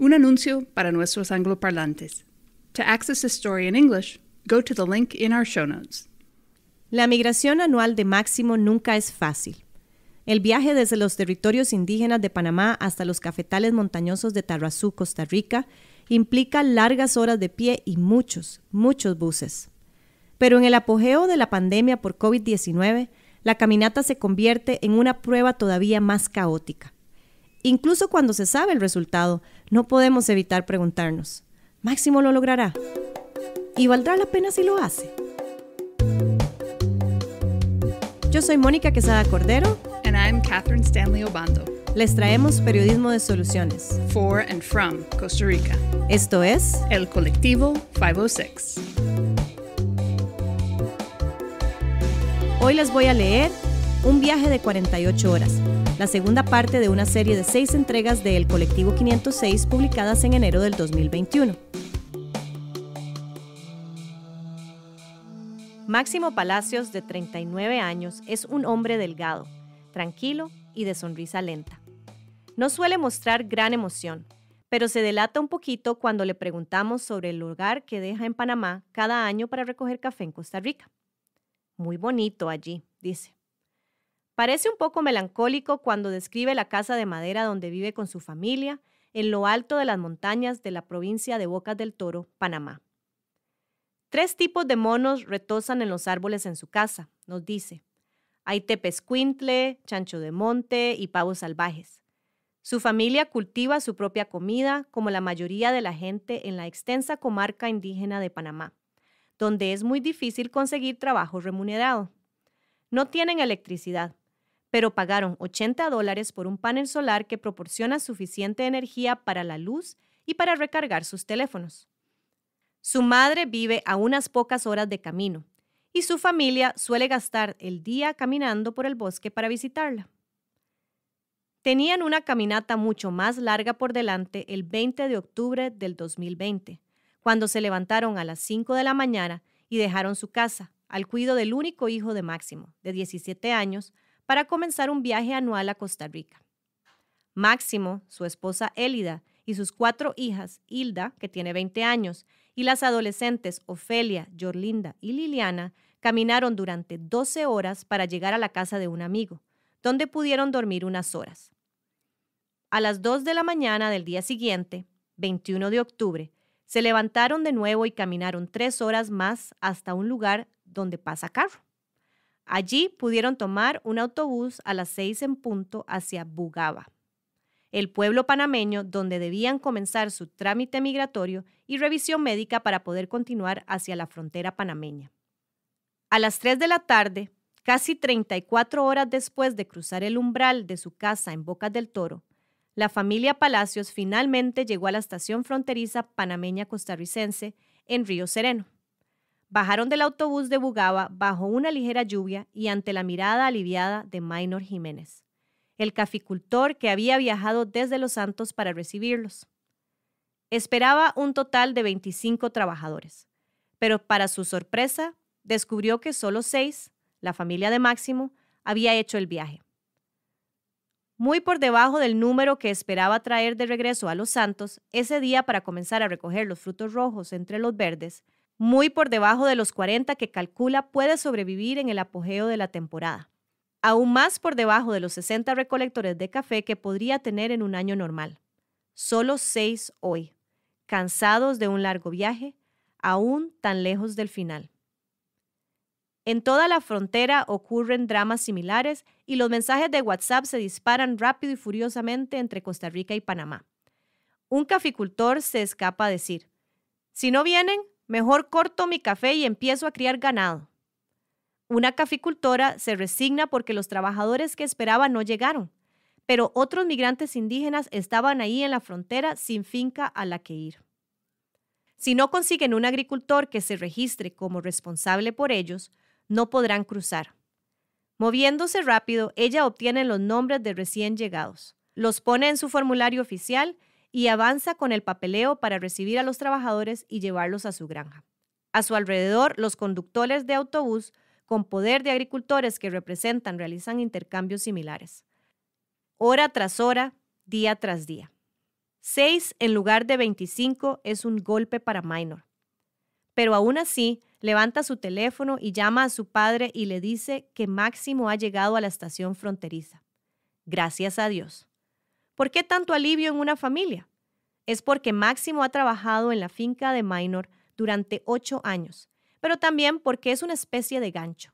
Un anuncio para nuestros angloparlantes. To access this story in English, go to the link in our show notes. La migración anual de Máximo nunca es fácil. El viaje desde los territorios indígenas de Panamá hasta los cafetales montañosos de Tarrazú, Costa Rica, implica largas horas de pie y muchos buses. Pero en el apogeo de la pandemia por COVID-19, la caminata se convierte en una prueba todavía más caótica. Incluso cuando se sabe el resultado, no podemos evitar preguntarnos, ¿Máximo lo logrará? ¿Y valdrá la pena si lo hace? Yo soy Mónica Quesada Cordero. And I'm Catherine Stanley Obando. Les traemos periodismo de soluciones. For and from Costa Rica. Esto es El Colectivo 506. Hoy les voy a leer Un viaje de 48 horas, la segunda parte de una serie de 6 entregas de El Colectivo 506 publicadas en enero del 2021. Máximo Palacios, de 39 años, es un hombre delgado, tranquilo y de sonrisa lenta. No suele mostrar gran emoción, pero se delata un poquito cuando le preguntamos sobre el lugar que deja en Panamá cada año para recoger café en Costa Rica. Muy bonito allí, dice. Parece un poco melancólico cuando describe la casa de madera donde vive con su familia en lo alto de las montañas de la provincia de Bocas del Toro, Panamá. 3 tipos de monos retozan en los árboles en su casa, nos dice. Hay tepezcuintle, chancho de monte y pavos salvajes. Su familia cultiva su propia comida, como la mayoría de la gente en la extensa comarca indígena de Panamá, donde es muy difícil conseguir trabajo remunerado. No tienen electricidad, pero pagaron $80 por un panel solar que proporciona suficiente energía para la luz y para recargar sus teléfonos. Su madre vive a unas pocas horas de camino y su familia suele gastar el día caminando por el bosque para visitarla. Tenían una caminata mucho más larga por delante el 20 de octubre del 2020, cuando se levantaron a las 5 de la mañana y dejaron su casa al cuidado del único hijo de Máximo, de 17 años, para comenzar un viaje anual a Costa Rica. Máximo, su esposa Élida y sus 4 hijas, Hilda, que tiene 20 años, y las adolescentes Ofelia, Yorlinda y Liliana, caminaron durante 12 horas para llegar a la casa de un amigo, donde pudieron dormir unas horas. A las 2 de la mañana del día siguiente, 21 de octubre, se levantaron de nuevo y caminaron 3 horas más hasta un lugar donde pasa carro. Allí pudieron tomar un autobús a las 6 en punto hacia Bugaba, el pueblo panameño donde debían comenzar su trámite migratorio y revisión médica para poder continuar hacia la frontera panameña. A las 3 de la tarde, casi 34 horas después de cruzar el umbral de su casa en Bocas del Toro, la familia Palacios finalmente llegó a la estación fronteriza panameña-costarricense en Río Sereno. Bajaron del autobús de Bugaba bajo una ligera lluvia y ante la mirada aliviada de Maynor Jiménez, el caficultor que había viajado desde Los Santos para recibirlos. Esperaba un total de 25 trabajadores, pero para su sorpresa descubrió que solo 6, la familia de Máximo, había hecho el viaje. Muy por debajo del número que esperaba traer de regreso a Los Santos ese día para comenzar a recoger los frutos rojos entre los verdes, muy por debajo de los 40 que calcula puede sobrevivir en el apogeo de la temporada. Aún más por debajo de los 60 recolectores de café que podría tener en un año normal. Solo 6 hoy, cansados de un largo viaje, aún tan lejos del final. En toda la frontera ocurren dramas similares y los mensajes de WhatsApp se disparan rápido y furiosamente entre Costa Rica y Panamá. Un caficultor se escapa a decir, si no vienen, mejor corto mi café y empiezo a criar ganado. Una caficultora se resigna porque los trabajadores que esperaba no llegaron, pero otros migrantes indígenas estaban ahí en la frontera sin finca a la que ir. Si no consiguen un agricultor que se registre como responsable por ellos, no podrán cruzar. Moviéndose rápido, ella obtiene los nombres de recién llegados, los pone en su formulario oficial y avanza con el papeleo para recibir a los trabajadores y llevarlos a su granja. A su alrededor, los conductores de autobús con poder de agricultores que realizan intercambios similares. Hora tras hora, día tras día. 6 en lugar de 25 es un golpe para Minor. Pero aún así, levanta su teléfono y llama a su padre y le dice que Máximo ha llegado a la estación fronteriza. Gracias a Dios. ¿Por qué tanto alivio en una familia? Es porque Máximo ha trabajado en la finca de Minor durante 8 años, pero también porque es una especie de gancho.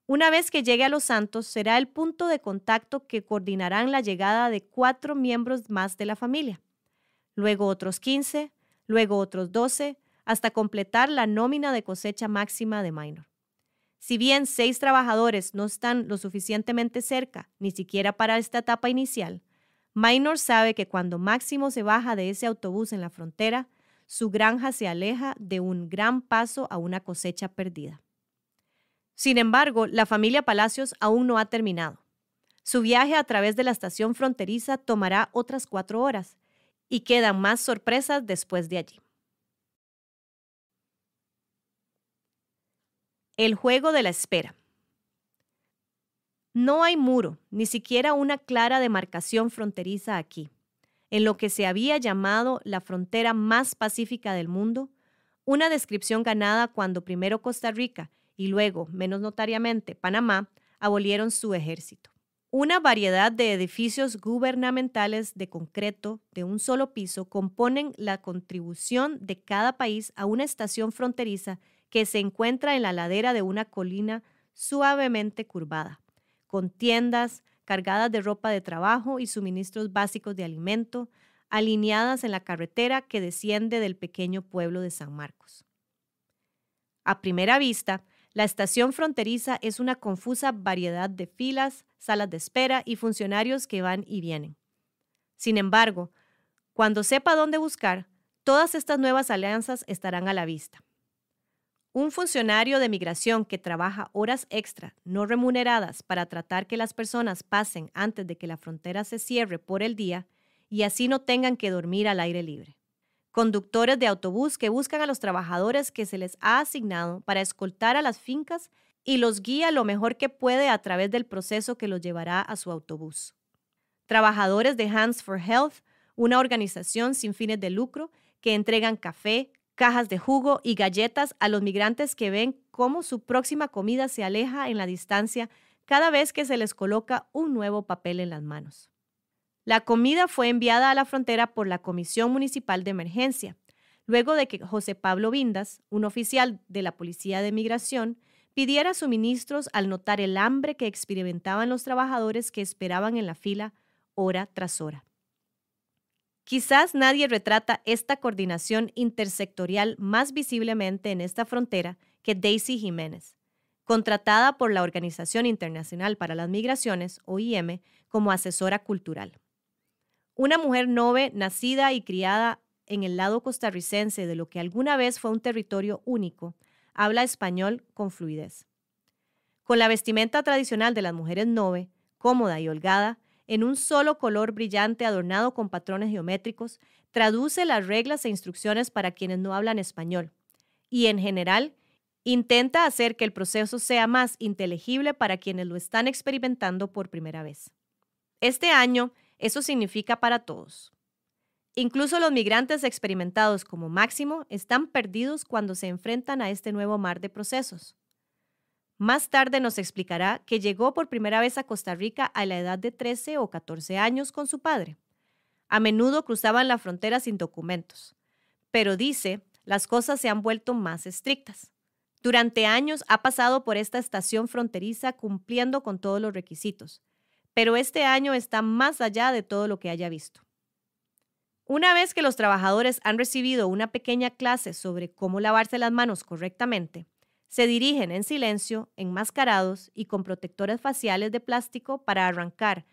Una vez que llegue a Los Santos, será el punto de contacto que coordinarán la llegada de 4 miembros más de la familia. Luego otros 15, luego otros 12, hasta completar la nómina de cosecha máxima de Minor. Si bien 6 trabajadores no están lo suficientemente cerca, ni siquiera para esta etapa inicial, Minor sabe que cuando Máximo se baja de ese autobús en la frontera, su granja se aleja de un gran paso a una cosecha perdida. Sin embargo, la familia Palacios aún no ha terminado. Su viaje a través de la estación fronteriza tomará otras 4 horas y quedan más sorpresas después de allí. El juego de la espera. No hay muro, ni siquiera una clara demarcación fronteriza aquí. En lo que se había llamado la frontera más pacífica del mundo, una descripción ganada cuando primero Costa Rica y luego, menos notariamente, Panamá, abolieron su ejército. Una variedad de edificios gubernamentales de concreto de un solo piso componen la contribución de cada país a una estación fronteriza que se encuentra en la ladera de una colina suavemente curvada, con tiendas cargadas de ropa de trabajo y suministros básicos de alimento, alineadas en la carretera que desciende del pequeño pueblo de San Marcos. A primera vista, la estación fronteriza es una confusa variedad de filas, salas de espera y funcionarios que van y vienen. Sin embargo, cuando sepa dónde buscar, todas estas nuevas alianzas estarán a la vista. Un funcionario de migración que trabaja horas extra no remuneradas para tratar que las personas pasen antes de que la frontera se cierre por el día y así no tengan que dormir al aire libre. Conductores de autobús que buscan a los trabajadores que se les ha asignado para escoltar a las fincas y los guía lo mejor que puede a través del proceso que los llevará a su autobús. Trabajadores de Hands for Health, una organización sin fines de lucro que entregan café, cajas de jugo y galletas a los migrantes que ven cómo su próxima comida se aleja en la distancia cada vez que se les coloca un nuevo papel en las manos. La comida fue enviada a la frontera por la Comisión Municipal de Emergencia, luego de que José Pablo Vindas, un oficial de la Policía de Migración, pidiera suministros al notar el hambre que experimentaban los trabajadores que esperaban en la fila hora tras hora. Quizás nadie retrata esta coordinación intersectorial más visiblemente en esta frontera que Daisy Jiménez, contratada por la Organización Internacional para las Migraciones, OIM, como asesora cultural. Una mujer nove nacida y criada en el lado costarricense de lo que alguna vez fue un territorio único, habla español con fluidez. Con la vestimenta tradicional de las mujeres nove, cómoda y holgada, en un solo color brillante adornado con patrones geométricos, traduce las reglas e instrucciones para quienes no hablan español y, en general, intenta hacer que el proceso sea más inteligible para quienes lo están experimentando por primera vez. Este año, eso significa para todos. Incluso los migrantes experimentados como Máximo están perdidos cuando se enfrentan a este nuevo mar de procesos. Más tarde nos explicará que llegó por primera vez a Costa Rica a la edad de 13 o 14 años con su padre. A menudo cruzaban la frontera sin documentos, pero dice, las cosas se han vuelto más estrictas. Durante años ha pasado por esta estación fronteriza cumpliendo con todos los requisitos, pero este año está más allá de todo lo que haya visto. Una vez que los trabajadores han recibido una pequeña clase sobre cómo lavarse las manos correctamente, se dirigen en silencio, enmascarados y con protectores faciales de plástico para arrancar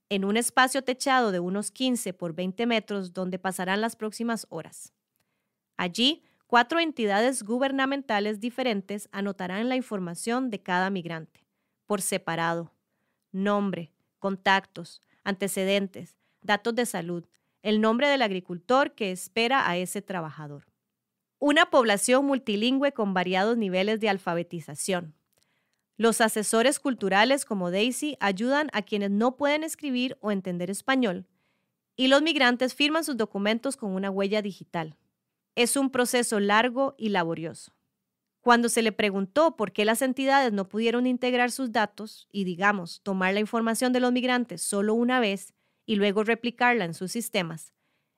en un espacio techado de unos 15 por 20 metros donde pasarán las próximas horas. Allí, 4 entidades gubernamentales diferentes anotarán la información de cada migrante, por separado: nombre, contactos, antecedentes, datos de salud, el nombre del agricultor que espera a ese trabajador. Una población multilingüe con variados niveles de alfabetización. Los asesores culturales como Daisy ayudan a quienes no pueden escribir o entender español y los migrantes firman sus documentos con una huella digital. Es un proceso largo y laborioso. Cuando se le preguntó por qué las entidades no pudieron integrar sus datos y, digamos, tomar la información de los migrantes solo una vez y luego replicarla en sus sistemas,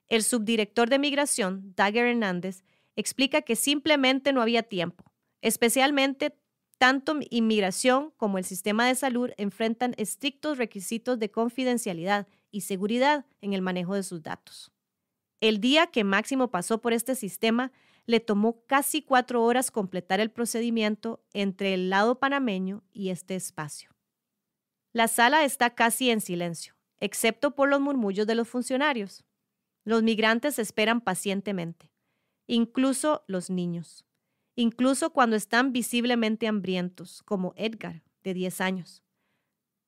el subdirector de migración, Dagger Hernández, explica que simplemente no había tiempo. Especialmente, tanto inmigración como el sistema de salud enfrentan estrictos requisitos de confidencialidad y seguridad en el manejo de sus datos. El día que Máximo pasó por este sistema, le tomó casi 4 horas completar el procedimiento entre el lado panameño y este espacio. La sala está casi en silencio, excepto por los murmullos de los funcionarios. Los migrantes esperan pacientemente, incluso los niños, incluso cuando están visiblemente hambrientos, como Edgar, de 10 años.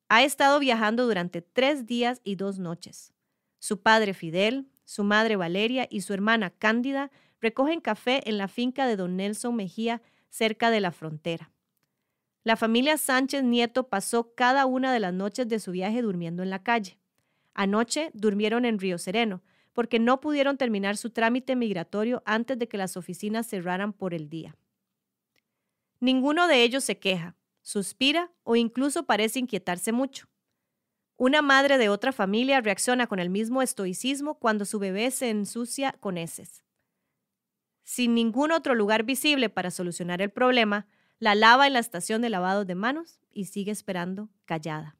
Ha estado viajando durante 3 días y 2 noches. Su padre Fidel, su madre Valeria y su hermana Cándida recogen café en la finca de don Nelson Mejía, cerca de la frontera. La familia Sánchez Nieto pasó cada una de las noches de su viaje durmiendo en la calle. Anoche durmieron en Río Sereno, porque no pudieron terminar su trámite migratorio antes de que las oficinas cerraran por el día. Ninguno de ellos se queja, suspira o incluso parece inquietarse mucho. Una madre de otra familia reacciona con el mismo estoicismo cuando su bebé se ensucia con heces. Sin ningún otro lugar visible para solucionar el problema, la lava en la estación de lavado de manos y sigue esperando callada.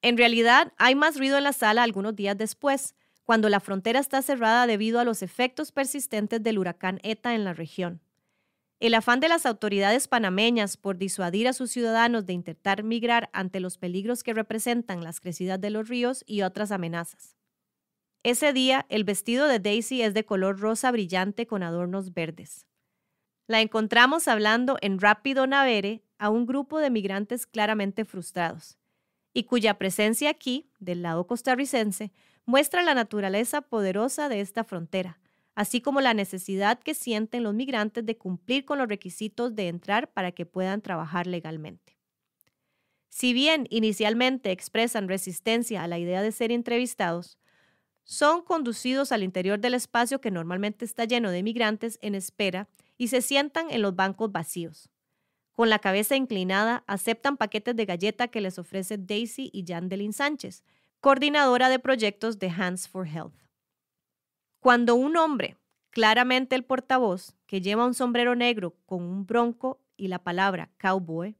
En realidad, hay más ruido en la sala algunos días después, cuando la frontera está cerrada debido a los efectos persistentes del huracán ETA en la región. El afán de las autoridades panameñas por disuadir a sus ciudadanos de intentar migrar ante los peligros que representan las crecidas de los ríos y otras amenazas. Ese día, el vestido de Daisy es de color rosa brillante con adornos verdes. La encontramos hablando en Rápido Navere a un grupo de migrantes claramente frustrados, y cuya presencia aquí, del lado costarricense, muestra la naturaleza poderosa de esta frontera, así como la necesidad que sienten los migrantes de cumplir con los requisitos de entrar para que puedan trabajar legalmente. Si bien inicialmente expresan resistencia a la idea de ser entrevistados, son conducidos al interior del espacio que normalmente está lleno de migrantes en espera y se sientan en los bancos vacíos. Con la cabeza inclinada, aceptan paquetes de galleta que les ofrece Daisy y Yandelin Sánchez, coordinadora de proyectos de Hands for Health. Cuando un hombre, claramente el portavoz, que lleva un sombrero negro con un bronco y la palabra cowboy,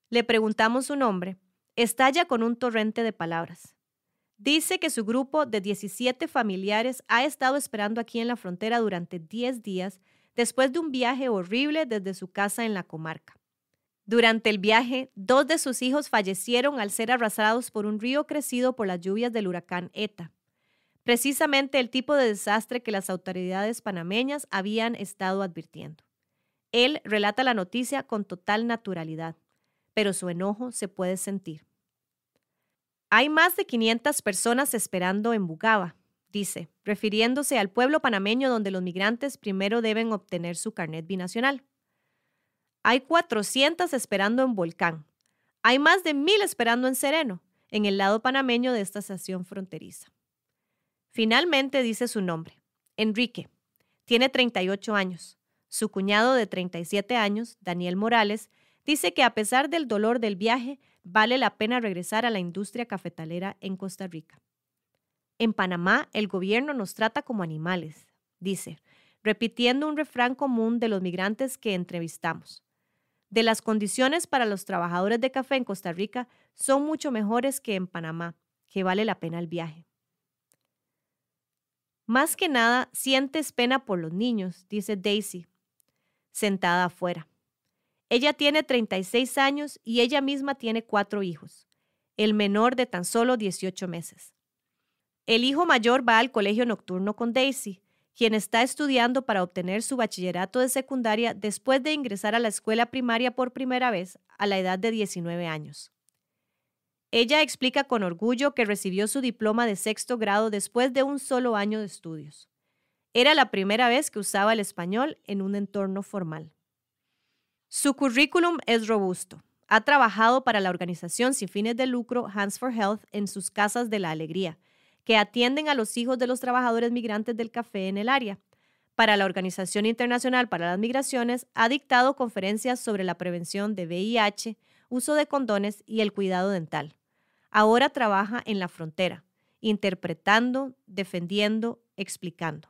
le preguntamos su nombre, estalla con un torrente de palabras. Dice que su grupo de 17 familiares ha estado esperando aquí en la frontera durante 10 días después de un viaje horrible desde su casa en la comarca. Durante el viaje, 2 de sus hijos fallecieron al ser arrasados por un río crecido por las lluvias del huracán ETA. Precisamente el tipo de desastre que las autoridades panameñas habían estado advirtiendo. Él relata la noticia con total naturalidad, pero su enojo se puede sentir. Hay más de 500 personas esperando en Bugaba, dice, refiriéndose al pueblo panameño donde los migrantes primero deben obtener su carnet binacional. Hay 400 esperando en Volcán. Hay más de 1000 esperando en Sereno, en el lado panameño de esta estación fronteriza. Finalmente dice su nombre, Enrique. Tiene 38 años. Su cuñado de 37 años, Daniel Morales, dice que a pesar del dolor del viaje, vale la pena regresar a la industria cafetalera en Costa Rica. En Panamá, el gobierno nos trata como animales, dice, repitiendo un refrán común de los migrantes que entrevistamos. De las condiciones para los trabajadores de café en Costa Rica son mucho mejores que en Panamá, que vale la pena el viaje. Más que nada, sientes pena por los niños, dice Daisy, sentada afuera. Ella tiene 36 años y ella misma tiene 4 hijos, el menor de tan solo 18 meses. El hijo mayor va al colegio nocturno con Daisy, quien está estudiando para obtener su bachillerato de secundaria después de ingresar a la escuela primaria por primera vez a la edad de 19 años. Ella explica con orgullo que recibió su diploma de 6º grado después de un solo año de estudios. Era la primera vez que usaba el español en un entorno formal. Su currículum es robusto. Ha trabajado para la organización sin fines de lucro Hands for Health en sus casas de la alegría, que atienden a los hijos de los trabajadores migrantes del café en el área. Para la Organización Internacional para las Migraciones, ha dictado conferencias sobre la prevención de VIH, uso de condones y el cuidado dental. Ahora trabaja en la frontera, interpretando, defendiendo, explicando.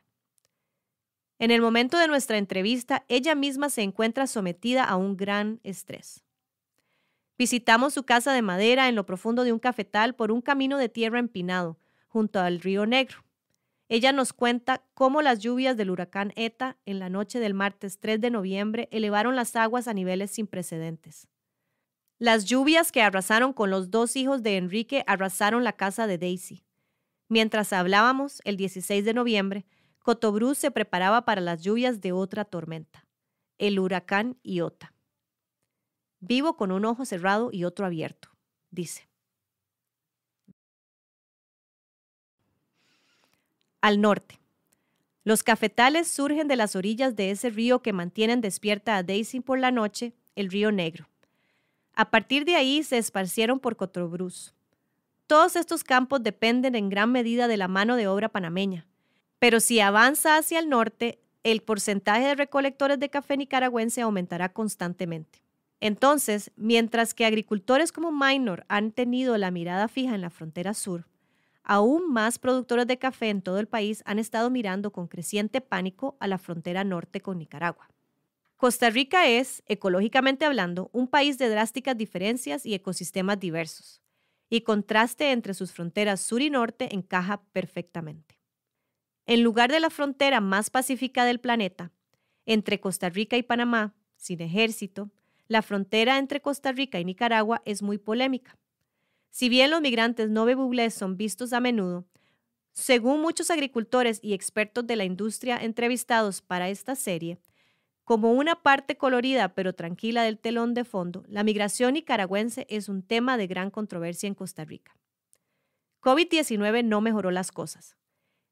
En el momento de nuestra entrevista, ella misma se encuentra sometida a un gran estrés. Visitamos su casa de madera en lo profundo de un cafetal por un camino de tierra empinado, junto al río Negro. Ella nos cuenta cómo las lluvias del huracán Eta en la noche del martes 3 de noviembre elevaron las aguas a niveles sin precedentes. Las lluvias que arrasaron con los 2 hijos de Enrique arrasaron la casa de Daisy. Mientras hablábamos, el 16 de noviembre, Cotobruz se preparaba para las lluvias de otra tormenta, el huracán Iota. Vivo con un ojo cerrado y otro abierto, dice. Al norte. Los cafetales surgen de las orillas de ese río que mantienen despierta a Daisy por la noche, el río Negro. A partir de ahí se esparcieron por Cotobruz. Todos estos campos dependen en gran medida de la mano de obra panameña, pero si avanza hacia el norte, el porcentaje de recolectores de café nicaragüense aumentará constantemente. Entonces, mientras que agricultores como Minor han tenido la mirada fija en la frontera sur, aún más productores de café en todo el país han estado mirando con creciente pánico a la frontera norte con Nicaragua. Costa Rica es, ecológicamente hablando, un país de drásticas diferencias y ecosistemas diversos, y contraste entre sus fronteras sur y norte encaja perfectamente. En lugar de la frontera más pacífica del planeta, entre Costa Rica y Panamá, sin ejército, la frontera entre Costa Rica y Nicaragua es muy polémica. Si bien los migrantes Nove Buglés son vistos a menudo, según muchos agricultores y expertos de la industria entrevistados para esta serie, como una parte colorida pero tranquila del telón de fondo, la migración nicaragüense es un tema de gran controversia en Costa Rica. COVID-19 no mejoró las cosas.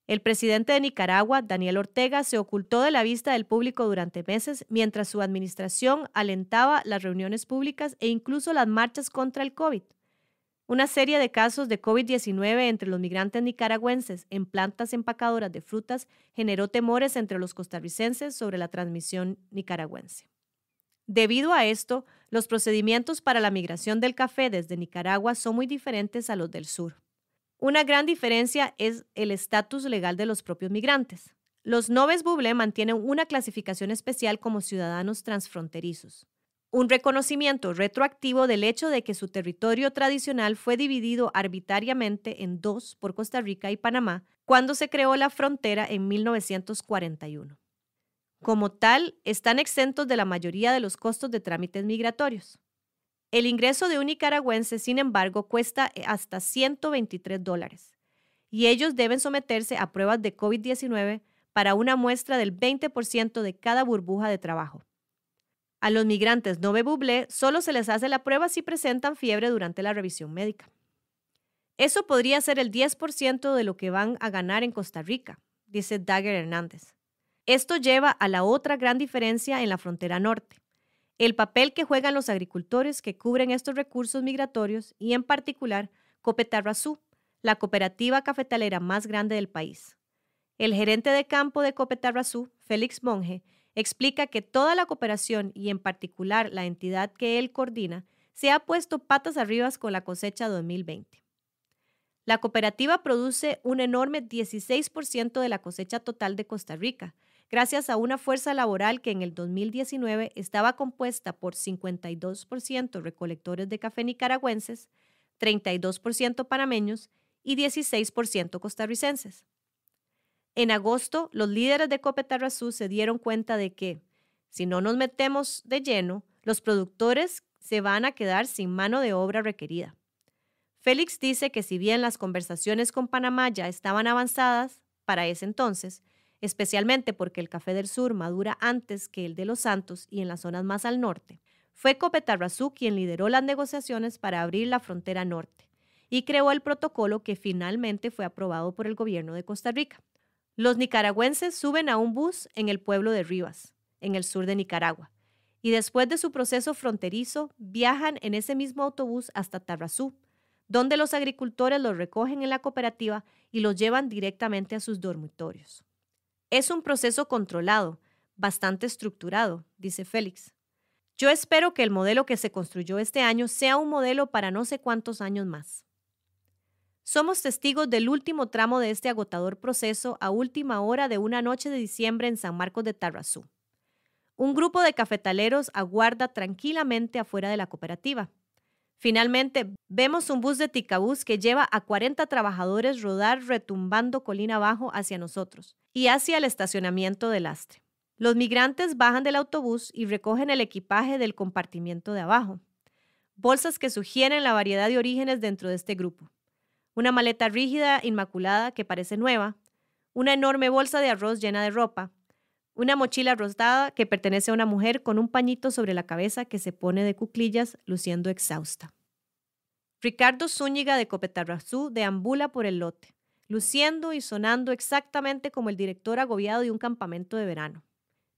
El presidente de Nicaragua, Daniel Ortega, se ocultó de la vista del público durante meses mientras su administración alentaba las reuniones públicas e incluso las marchas contra el COVID. Una serie de casos de COVID-19 entre los migrantes nicaragüenses en plantas empacadoras de frutas generó temores entre los costarricenses sobre la transmisión nicaragüense. Debido a esto, los procedimientos para la migración del café desde Nicaragua son muy diferentes a los del sur. Una gran diferencia es el estatus legal de los propios migrantes. Los Noves Buglé mantienen una clasificación especial como ciudadanos transfronterizos, un reconocimiento retroactivo del hecho de que su territorio tradicional fue dividido arbitrariamente en 2 por Costa Rica y Panamá cuando se creó la frontera en 1941. Como tal, están exentos de la mayoría de los costos de trámites migratorios. El ingreso de un nicaragüense, sin embargo, cuesta hasta $123 y ellos deben someterse a pruebas de COVID-19 para una muestra del 20% de cada burbuja de trabajo. A los migrantes Nove Buglé solo se les hace la prueba si presentan fiebre durante la revisión médica. Eso podría ser el 10% de lo que van a ganar en Costa Rica, dice Dagger Hernández. Esto lleva a la otra gran diferencia en la frontera norte. El papel que juegan los agricultores que cubren estos recursos migratorios y, en particular, Copetarrazú, la cooperativa cafetalera más grande del país. El gerente de campo de Copetarrazú, Félix Monge, explica que toda la cooperación y, en particular, la entidad que él coordina, se ha puesto patas arriba con la cosecha 2020. La cooperativa produce un enorme 16% de la cosecha total de Costa Rica, gracias a una fuerza laboral que en el 2019 estaba compuesta por 52% recolectores de café nicaragüenses, 32% panameños y 16% costarricenses. En agosto, los líderes de Copetarrazú se dieron cuenta de que, si no nos metemos de lleno, los productores se van a quedar sin mano de obra requerida. Félix dice que si bien las conversaciones con Panamá ya estaban avanzadas para ese entonces, especialmente porque el café del sur madura antes que el de Los Santos y en las zonas más al norte, fue Copetarrazú quien lideró las negociaciones para abrir la frontera norte y creó el protocolo que finalmente fue aprobado por el gobierno de Costa Rica. Los nicaragüenses suben a un bus en el pueblo de Rivas, en el sur de Nicaragua, y después de su proceso fronterizo viajan en ese mismo autobús hasta Tarrazú, donde los agricultores los recogen en la cooperativa y los llevan directamente a sus dormitorios. Es un proceso controlado, bastante estructurado, dice Félix. Yo espero que el modelo que se construyó este año sea un modelo para no sé cuántos años más. Somos testigos del último tramo de este agotador proceso a última hora de una noche de diciembre en San Marcos de Tarrazú. Un grupo de cafetaleros aguarda tranquilamente afuera de la cooperativa. Finalmente, vemos un bus de Ticabús que lleva a 40 trabajadores rodar retumbando colina abajo hacia nosotros y hacia el estacionamiento del Lastre. Los migrantes bajan del autobús y recogen el equipaje del compartimiento de abajo. Bolsas que sugieren la variedad de orígenes dentro de este grupo. Una maleta rígida, inmaculada, que parece nueva. Una enorme bolsa de arroz llena de ropa. Una mochila rosada que pertenece a una mujer con un pañito sobre la cabeza que se pone de cuclillas, luciendo exhausta. Ricardo Zúñiga de Copetarrazú deambula por el lote, luciendo y sonando exactamente como el director agobiado de un campamento de verano.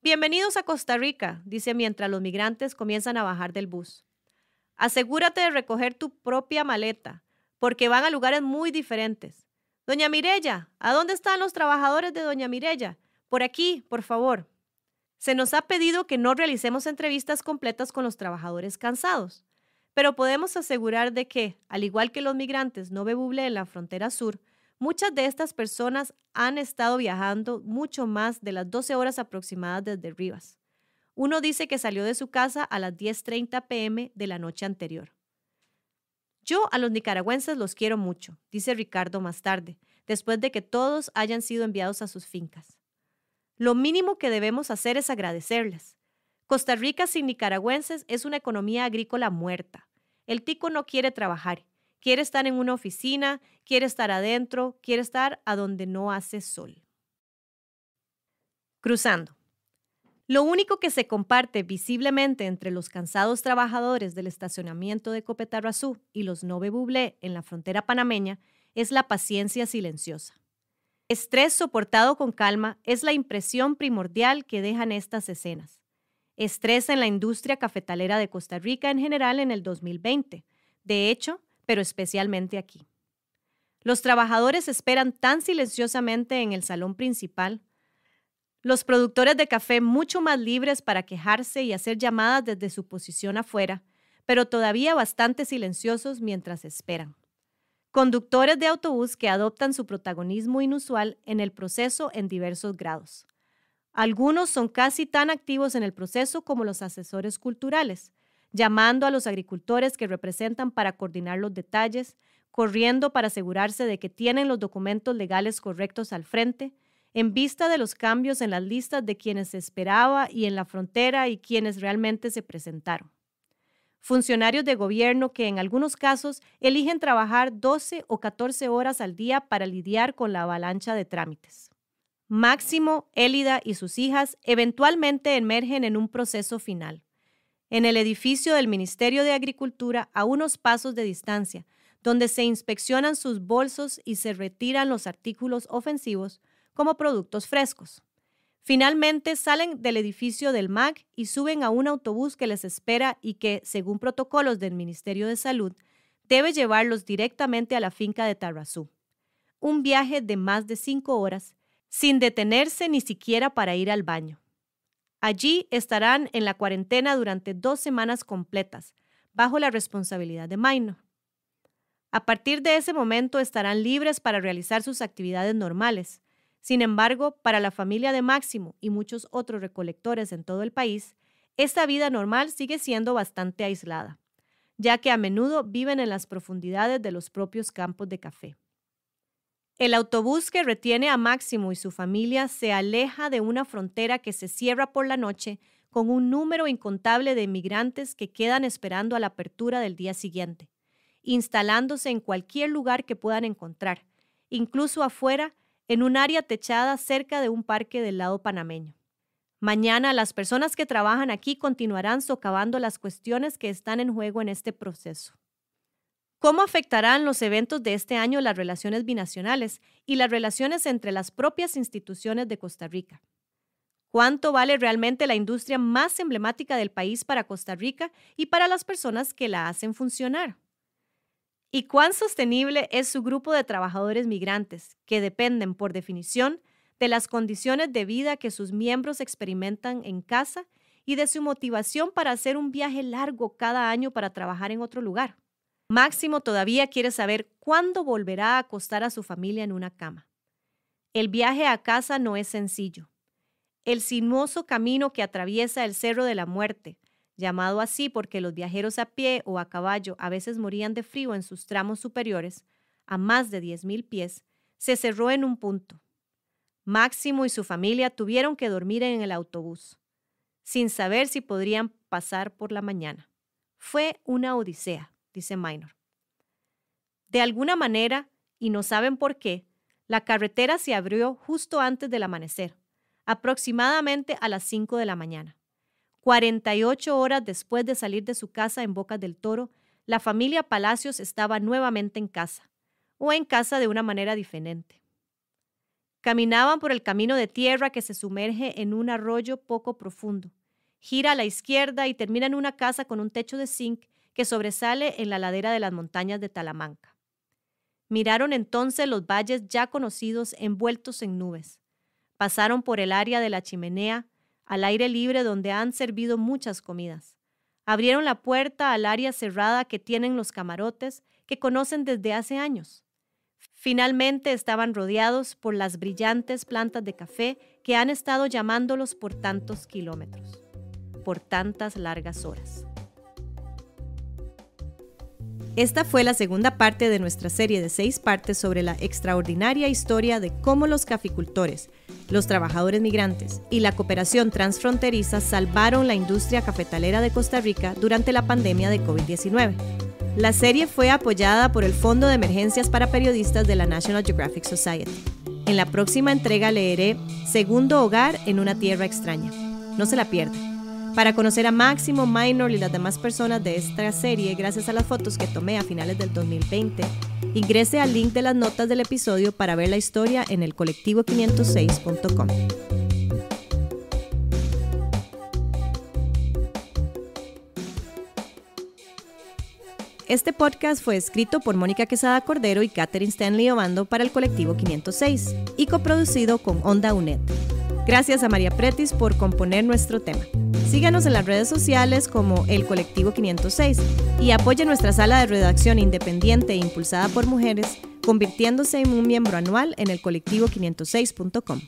«Bienvenidos a Costa Rica», dice mientras los migrantes comienzan a bajar del bus. «Asegúrate de recoger tu propia maleta, porque van a lugares muy diferentes. Doña Mireya, ¿a dónde están los trabajadores de Doña Mireya? Por aquí, por favor». Se nos ha pedido que no realicemos entrevistas completas con los trabajadores cansados, pero podemos asegurar de que, al igual que los migrantes Nove Buble en la frontera sur, muchas de estas personas han estado viajando mucho más de las 12 horas aproximadas desde Rivas. Uno dice que salió de su casa a las 10:30 p.m. de la noche anterior. Yo a los nicaragüenses los quiero mucho, dice Ricardo más tarde, después de que todos hayan sido enviados a sus fincas. Lo mínimo que debemos hacer es agradecerles. Costa Rica sin nicaragüenses es una economía agrícola muerta. El tico no quiere trabajar. Quiere estar en una oficina, quiere estar adentro, quiere estar a donde no hace sol. Cruzando. Lo único que se comparte visiblemente entre los cansados trabajadores del estacionamiento de Copetarrazú y los Nove Buble en la frontera panameña es la paciencia silenciosa. Estrés soportado con calma es la impresión primordial que dejan estas escenas. Estrés en la industria cafetalera de Costa Rica en general en el 2020. De hecho, pero especialmente aquí. Los trabajadores esperan tan silenciosamente en el salón principal, los productores de café mucho más libres para quejarse y hacer llamadas desde su posición afuera, pero todavía bastante silenciosos mientras esperan. Conductores de autobús que adoptan su protagonismo inusual en el proceso en diversos grados. Algunos son casi tan activos en el proceso como los asesores culturales, llamando a los agricultores que representan para coordinar los detalles, corriendo para asegurarse de que tienen los documentos legales correctos al frente, en vista de los cambios en las listas de quienes se esperaba y en la frontera y quienes realmente se presentaron. Funcionarios de gobierno que en algunos casos eligen trabajar 12 o 14 horas al día para lidiar con la avalancha de trámites. Máximo, Élida y sus hijas eventualmente emergen en un proceso final. En el edificio del Ministerio de Agricultura a unos pasos de distancia, donde se inspeccionan sus bolsos y se retiran los artículos ofensivos como productos frescos. Finalmente salen del edificio del MAG y suben a un autobús que les espera y que, según protocolos del Ministerio de Salud, debe llevarlos directamente a la finca de Tarrazú. Un viaje de más de 5 horas, sin detenerse ni siquiera para ir al baño. Allí estarán en la cuarentena durante 2 semanas completas, bajo la responsabilidad de Maino. A partir de ese momento estarán libres para realizar sus actividades normales. Sin embargo, para la familia de Máximo y muchos otros recolectores en todo el país, esta vida normal sigue siendo bastante aislada, ya que a menudo viven en las profundidades de los propios campos de café. El autobús que retiene a Máximo y su familia se aleja de una frontera que se cierra por la noche con un número incontable de inmigrantes que quedan esperando a la apertura del día siguiente, instalándose en cualquier lugar que puedan encontrar, incluso afuera, en un área techada cerca de un parque del lado panameño. Mañana las personas que trabajan aquí continuarán socavando las cuestiones que están en juego en este proceso. ¿Cómo afectarán los eventos de este año las relaciones binacionales y las relaciones entre las propias instituciones de Costa Rica? ¿Cuánto vale realmente la industria más emblemática del país para Costa Rica y para las personas que la hacen funcionar? ¿Y cuán sostenible es su grupo de trabajadores migrantes que dependen, por definición, de las condiciones de vida que sus miembros experimentan en casa y de su motivación para hacer un viaje largo cada año para trabajar en otro lugar? Máximo todavía quiere saber cuándo volverá a acostar a su familia en una cama. El viaje a casa no es sencillo. El sinuoso camino que atraviesa el Cerro de la Muerte, llamado así porque los viajeros a pie o a caballo a veces morían de frío en sus tramos superiores, a más de 10,000 pies, se cerró en un punto. Máximo y su familia tuvieron que dormir en el autobús, sin saber si podrían pasar por la mañana. Fue una odisea, dice Minor. De alguna manera, y no saben por qué, la carretera se abrió justo antes del amanecer, aproximadamente a las 5 de la mañana. 48 horas después de salir de su casa en Bocas del Toro, la familia Palacios estaba nuevamente en casa, o en casa de una manera diferente. Caminaban por el camino de tierra que se sumerge en un arroyo poco profundo, gira a la izquierda y termina en una casa con un techo de zinc que sobresale en la ladera de las montañas de Talamanca. Miraron entonces los valles ya conocidos envueltos en nubes. Pasaron por el área de la chimenea, al aire libre donde han servido muchas comidas. Abrieron la puerta al área cerrada que tienen los camarotes que conocen desde hace años. Finalmente estaban rodeados por las brillantes plantas de café que han estado llamándolos por tantos kilómetros, por tantas largas horas. Esta fue la segunda parte de nuestra serie de 6 partes sobre la extraordinaria historia de cómo los caficultores, los trabajadores migrantes y la cooperación transfronteriza salvaron la industria cafetalera de Costa Rica durante la pandemia de COVID-19. La serie fue apoyada por el Fondo de Emergencias para Periodistas de la National Geographic Society. En la próxima entrega leeré Segundo Hogar en una Tierra Extraña. No se la pierda. Para conocer a Máximo, Minor y las demás personas de esta serie, gracias a las fotos que tomé a finales del 2020, ingrese al link de las notas del episodio para ver la historia en el colectivo506.com. Este podcast fue escrito por Mónica Quesada Cordero y Catherine Stanley Obando para el Colectivo 506 y coproducido con Onda UNED. Gracias a María Pretis por componer nuestro tema. Síganos en las redes sociales como El Colectivo 506 y apoye nuestra sala de redacción independiente e impulsada por mujeres, convirtiéndose en un miembro anual en el colectivo506.com.